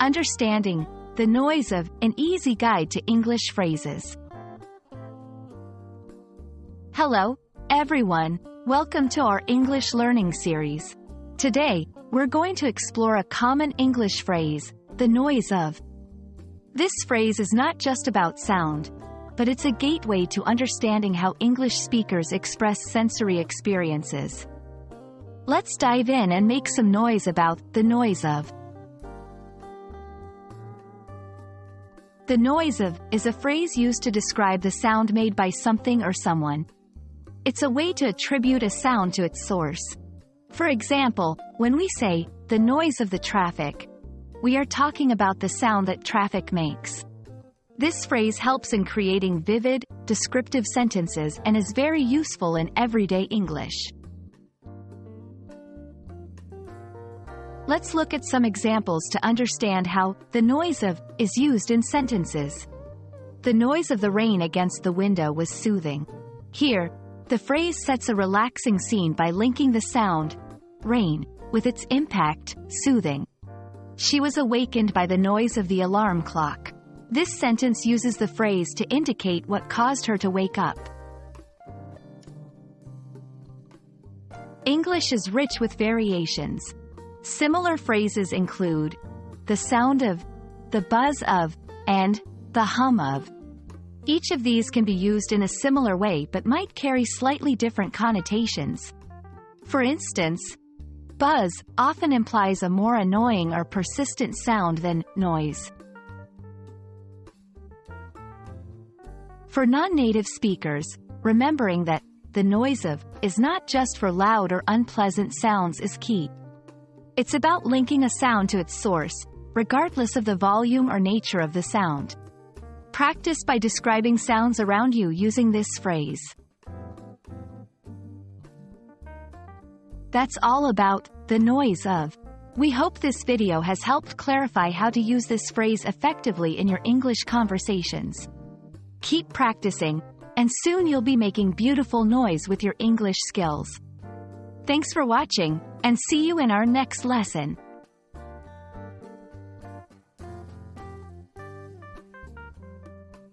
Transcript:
Understanding the noise of, an easy guide to English phrases. Hello, everyone. Welcome to our English learning series. Today, we're going to explore a common English phrase, the noise of. This phrase is not just about sound, but it's a gateway to understanding how English speakers express sensory experiences. Let's dive in and make some noise about the noise of. The noise of is a phrase used to describe the sound made by something or someone. It's a way to attribute a sound to its source. For example, when we say, the noise of the traffic, we are talking about the sound that traffic makes. This phrase helps in creating vivid, descriptive sentences and is very useful in everyday English. Let's look at some examples to understand how the noise of is used in sentences. The noise of the rain against the window was soothing. Here, the phrase sets a relaxing scene by linking the sound, rain, with its impact, soothing. She was awakened by the noise of the alarm clock. This sentence uses the phrase to indicate what caused her to wake up. English is rich with variations. Similar phrases include the sound of, the buzz of, and the hum of. Each of these can be used in a similar way but might carry slightly different connotations. For instance, buzz often implies a more annoying or persistent sound than noise. For non-native speakers, remembering that the noise of is not just for loud or unpleasant sounds is key. It's about linking a sound to its source, regardless of the volume or nature of the sound. Practice by describing sounds around you using this phrase. That's all about the noise of. We hope this video has helped clarify how to use this phrase effectively in your English conversations. Keep practicing, and soon you'll be making beautiful noise with your English skills. Thanks for watching, and see you in our next lesson.